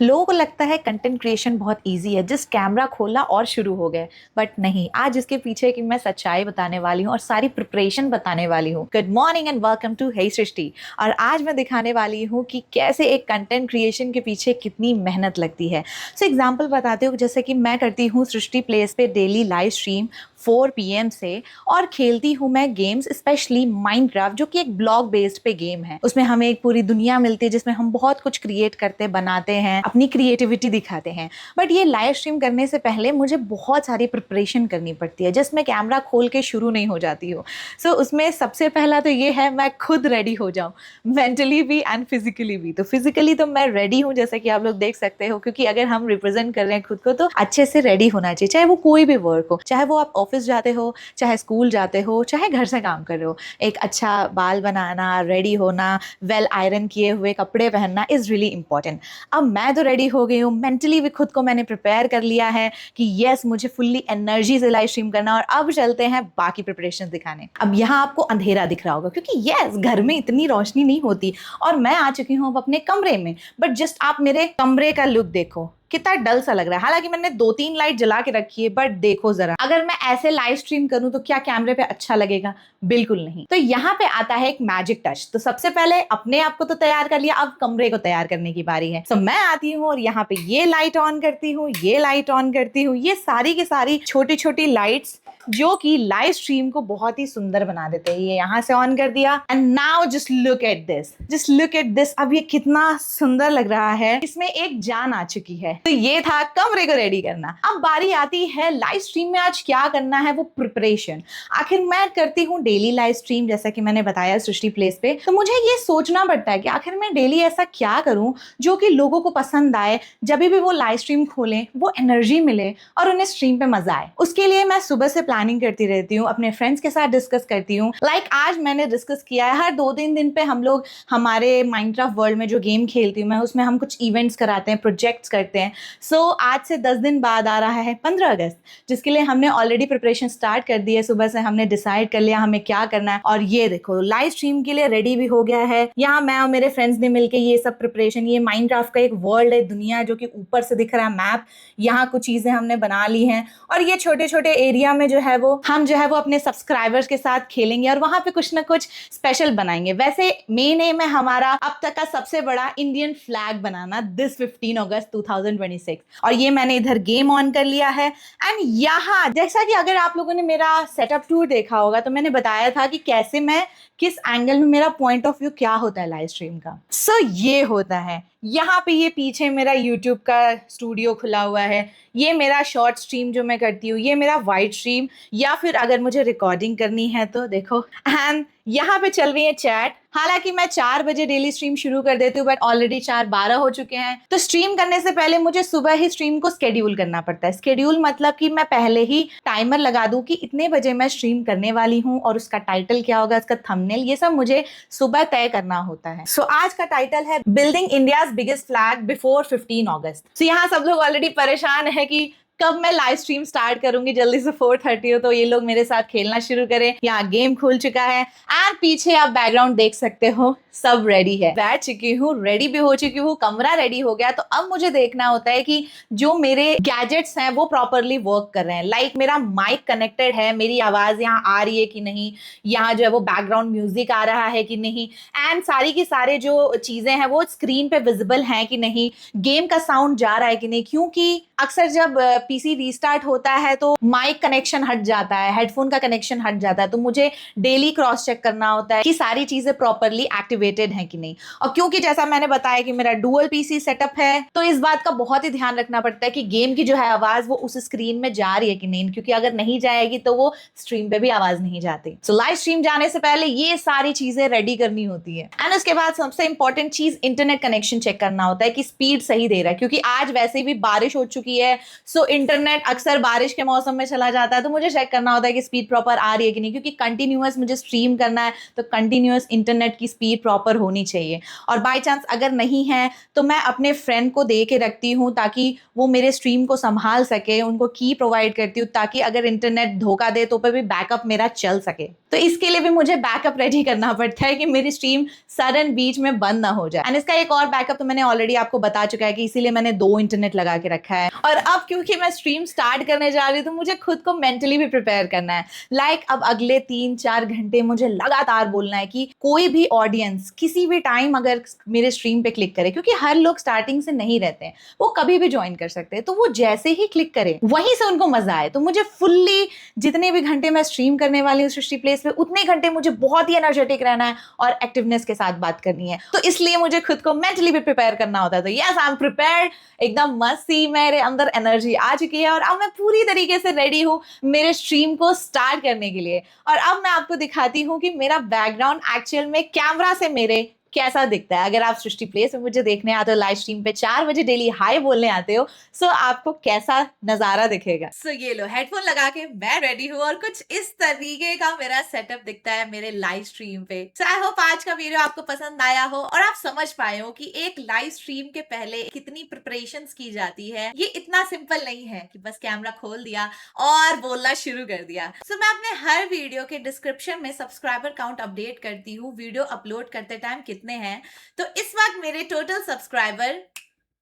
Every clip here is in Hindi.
लोगों को लगता है कंटेंट क्रिएशन बहुत इजी है, जिस कैमरा खोला और शुरू हो गए। बट नहीं, आज इसके पीछे की मैं सच्चाई बताने वाली हूँ और सारी प्रिपरेशन बताने वाली हूँ। Good morning and welcome to hey Srishti. और आज मैं दिखाने वाली हूँ कि कैसे एक कंटेंट क्रिएशन के पीछे कितनी मेहनत लगती है। सो एग्जाम्पल बताते हो, जैसे कि मैं करती हूँ सृष्टि प्लेस पे डेली लाइव स्ट्रीम 4 PM से, और खेलती हूँ मैं गेम्स, स्पेशली माइनक्राफ्ट, जो कि एक ब्लॉग बेस्ड पे गेम है। उसमें हमें एक पूरी दुनिया मिलती है जिसमें हम बहुत कुछ क्रिएट करते बनाते हैं, अपनी क्रिएटिविटी दिखाते हैं। बट ये लाइव स्ट्रीम करने से पहले मुझे बहुत सारी प्रिपरेशन करनी पड़ती है, जिसमें कैमरा खोल के शुरू नहीं हो जाती हूँ। सो उसमें सबसे पहला तो ये है, मैं खुद रेडी हो जाऊँ, मेंटली भी एंड फिजिकली भी। तो फिजिकली तो मैं रेडी हूँ, जैसे कि आप लोग देख सकते हो, क्योंकि अगर हम रिप्रेजेंट कर रहे हैं खुद को तो अच्छे से रेडी होना चाहिए, चाहे वो कोई भी वर्क हो, चाहे वो आप ऑफिस जाते हो, चाहे स्कूल जाते हो, चाहे घर से काम कर रहे हो। एक अच्छा बाल बनाना, रेडी होना, वेल आयरन किए हुए कपड़े पहनना इज रियली इंपॉर्टेंट। अब मैं तो रेडी हो गई हूँ, मेंटली भी खुद को मैंने प्रिपेयर कर लिया है कि यस, मुझे फुल्ली एनर्जी से लाइव स्ट्रीम करना। और अब चलते हैं बाकी प्रिपरेशन दिखाने। अब यहाँ आपको अंधेरा दिख रहा होगा, क्योंकि यस, घर में इतनी रोशनी नहीं होती और मैं आ चुकी हूँ अब अपने कमरे में। बट जस्ट आप मेरे कमरे का लुक देखो, कितना डल सा लग रहा है। हालांकि मैंने 2-3 लाइट जला के रखी है, बट देखो जरा, अगर मैं ऐसे लाइव स्ट्रीम करूं तो क्या कैमरे पे अच्छा लगेगा? बिल्कुल नहीं। तो यहाँ पे आता है एक मैजिक टच। तो सबसे पहले अपने आप को तो तैयार कर लिया, अब कमरे को तैयार करने की बारी है। तो मैं आती हूँ और यहाँ पे ये लाइट ऑन करती हूँ, ये लाइट ऑन करती हूँ, ये सारी की सारी छोटी छोटी लाइट्स जो कि लाइव स्ट्रीम को बहुत ही सुंदर बना देते हैं। ये यहाँ से ऑन कर दिया, and now just look at this, just look at this. अब ये कितना सुंदर लग रहा है, इसमें एक जान आ चुकी है। तो ये था कमरे को रेडी करना। अब बारी आती है लाइव स्ट्रीम में आज क्या करना है, वो प्रिपरेशन। आखिर मैं करती हूँ डेली लाइव स्ट्रीम, जैसा कि मैंने बताया सृष्टि प्लेस पे। तो मुझे ये सोचना पड़ता है कि आखिर मैं डेली ऐसा क्या करूं जो कि लोगों को पसंद आए, जब भी वो लाइव स्ट्रीम खोलें वो एनर्जी मिले और उन्हें स्ट्रीम पे मजा आए। उसके लिए मैं सुबह से प्लानिंग करती रहती हूँ, अपने फ्रेंड्स के साथ डिस्कस करती हूँ। लाइक आज मैंने डिस्कस किया है, हर 2-3 दिन पे हम लोग हमारे माइनक्राफ्ट वर्ल्ड में जो गेम खेलती हूँ मैं, उसमें हम कुछ इवेंट्स कराते हैं, प्रोजेक्ट्स करते हैं। सो आज से 10 दिन बाद आ रहा है 15 अगस्त, जिसके लिए हमने ऑलरेडी प्रिपरेशन स्टार्ट कर दी है। सुबह से हमने डिसाइड कर लिया हमें क्या करना है, और ये देखो लाइव स्ट्रीम के लिए रेडी भी हो गया है। यहाँ मैं और मेरे फ्रेंड्स ने मिलकर ये सब प्रिपरेशन, ये माइनक्राफ्ट का एक वर्ल्ड है, दुनिया जो कि ऊपर से दिख रहा है मैप, यहाँ कुछ चीजें हमने बना ली हैं। और ये छोटे छोटे एरिया में जो है वो हम जो है वो अपने सब्सक्राइबर्स के साथ खेलेंगे और वहां पे कुछ ना कुछ स्पेशल बनाएंगे। वैसे मेन एम है हमारा अब तक का सबसे बड़ा इंडियन फ्लैग बनाना दिस 15 अगस्त 2026। और ये मैंने इधर गेम ऑन कर लिया है। एंड यहाँ जैसा कि अगर आप लोगों ने मेरा सेटअप टूर देखा होगा तो मैंने बताया था कि कैसे मैं, किस एंगल में मेरा पॉइंट ऑफ व्यू क्या होता है लाइव स्ट्रीम का। सो ये होता है, यहाँ पे ये पीछे मेरा यूट्यूब का स्टूडियो खुला हुआ है, ये मेरा शॉर्ट स्ट्रीम जो मैं करती हूँ, ये मेरा वाइड स्ट्रीम, या फिर अगर मुझे रिकॉर्डिंग करनी है तो देखो। एंड यहाँ पे चल रही है चैट। हालांकि मैं 4 बजे डेली स्ट्रीम शुरू कर देती हूँ, बट ऑलरेडी 4:12 हो चुके हैं। तो स्ट्रीम करने से पहले मुझे सुबह ही स्ट्रीम को स्केड्यूल करना पड़ता है। स्केड्यूल मतलब कि मैं पहले ही टाइमर लगा दूं कि इतने बजे मैं स्ट्रीम करने वाली हूँ, और उसका टाइटल क्या होगा, उसका थंबनेल, ये सब मुझे सुबह तय करना होता है। सो आज का टाइटल है building India's biggest flag before 15 अगस्त। सो यहाँ सब लोग ऑलरेडी परेशान है कि कब मैं लाइव स्ट्रीम स्टार्ट करूंगी, जल्दी से 4:30 हो तो ये लोग मेरे साथ खेलना शुरू करें। यहाँ गेम खुल चुका है, एंड पीछे आप बैकग्राउंड देख सकते हो, सब रेडी है। बैठ चुकी हूँ, रेडी भी हो चुकी हूँ, कमरा रेडी हो गया। तो अब मुझे देखना होता है कि जो मेरे गैजेट्स हैं वो प्रॉपरली वर्क कर रहे हैं। लाइक मेरा माइक कनेक्टेड है, मेरी आवाज यहाँ आ रही है कि नहीं, यहाँ जो है वो बैकग्राउंड म्यूजिक आ रहा है कि नहीं, एंड सारी की सारे जो चीजें हैं वो स्क्रीन पे विजिबल हैं कि नहीं, गेम का साउंड जा रहा है कि नहीं। क्योंकि अक्सर जब पीसी रीस्टार्ट होता है तो माइक कनेक्शन हट जाता है, हेडफोन का कनेक्शन हट जाता है, तो मुझे डेली क्रॉस चेक करना होता है कि सारी चीजें प्रॉपरली एक्टिवेटेड हैं कि नहीं। और क्योंकि जैसा मैंने बताया कि मेरा डुअल पीसी सेटअप है, तो इस बात का बहुत ही ध्यान रखना पड़ता है कि गेम की जो है आवाज वो उस स्क्रीन में जा रही है कि नहीं, क्योंकि अगर नहीं जाएगी तो वो स्ट्रीम पे भी आवाज नहीं जाती। सो लाइव स्ट्रीम जाने से पहले ये सारी चीजें रेडी करनी होती है। एंड उसके बाद सबसे इंपॉर्टेंट चीज इंटरनेट कनेक्शन चेक करना होता है कि स्पीड सही दे रहा है, क्योंकि आज वैसे भी बारिश हो चुकी है। सो इंटरनेट अक्सर बारिश के मौसम में चला जाता है, तो मुझे चेक करना होता है कि स्पीड प्रॉपर आ रही है कि नहीं, क्योंकि कंटिन्यूअस मुझे स्ट्रीम करना है, तो कंटिन्यूअस इंटरनेट की स्पीड प्रॉपर होनी चाहिए। और बाय चांस अगर नहीं है तो मैं अपने फ्रेंड को दे के रखती हूँ ताकि वो मेरे स्ट्रीम को संभाल सके, उनको की प्रोवाइड करती हूँ ताकि अगर इंटरनेट धोखा दे तो भी बैकअप मेरा चल सके। तो इसके लिए भी मुझे बैकअप रेडी करना पड़ता है कि मेरी स्ट्रीम सडन बीच में बंद ना हो जाए। एंड इसका एक और बैकअप तो मैंने ऑलरेडी आपको बता चुका है कि इसीलिए मैंने 2 इंटरनेट लगा के रखा है। और अब क्योंकि मैं स्ट्रीम स्टार्ट करने जा रही हूँ तो मुझे खुद को मेंटली भी प्रिपेयर करना है। अब अगले 3-4 घंटे मुझे लगातार बोलना है कि कोई भी ऑडियंस किसी भी टाइम अगर मेरे स्ट्रीम पे क्लिक करे, क्योंकि हर लोग स्टार्टिंग से नहीं रहते हैं, वो कभी भी ज्वाइन कर सकते हैं, तो वो जैसे ही क्लिक करे वहीं से उनको मजा आए। तो मुझे फुल्ली जितने भी घंटे मैं स्ट्रीम करने वाली हूँ सृष्टि प्लेस पे, उतने घंटे मुझे बहुत ही एनर्जेटिक रहना है और एक्टिवनेस के साथ बात करनी है। तो इसलिए मुझे खुद को मेंटली भी प्रिपेयर करना होता है। तो यस, आई एम प्रिपेयर्ड, एकदम मस्त सी मेरे अंदर एनर्जी आ चुकी है और अब मैं पूरी तरीके से रेडी हूँ मेरे स्ट्रीम को स्टार्ट करने के लिए। और अब मैं आपको दिखाती हूँ कि मेरा बैकग्राउंड एक्चुअल में कैमरा से मेरे कैसा दिखता है। अगर आप सृष्टि प्लेस में मुझे देखने आते हो लाइव स्ट्रीम पे 4 बजे डेली हाय बोलने आते हो, सो आपको कैसा नजारा दिखेगा। सो ये लो, हेडफोन लगा के मैं रेडी हूँ और कुछ इस तरीके का मेरा सेटअप दिखता है मेरे लाइव स्ट्रीम पे। सो आई होप आज का वीडियो आपको पसंद आया हो और आप समझ पाए हो कि एक लाइव स्ट्रीम के पहले कितनी प्रिपरेशंस की जाती है। ये इतना सिंपल नहीं है कि बस कैमरा खोल दिया और बोलना शुरू कर दिया। सो मैं अपने हर वीडियो के डिस्क्रिप्शन में सब्सक्राइबर काउंट अपडेट करती हूँ वीडियो अपलोड करते टाइम कितने हैं। तो इस वक्त मेरे टोटल सब्सक्राइबर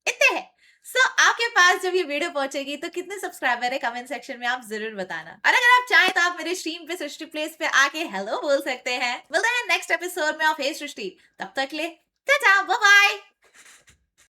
इतने हैं। आपके पास जब ये वीडियो पहुंचेगी तो कितने सब्सक्राइबर है कमेंट सेक्शन में आप जरूर बताना। और अगर आप चाहें तो आप मेरे स्ट्रीम पे सृष्टि प्लेस पे आके हेलो बोल सकते हैं। मिलते हैं नेक्स्ट एपिसोड में ऑफ हे सृष्टि। तब तक ले टाटा, बाय बाय।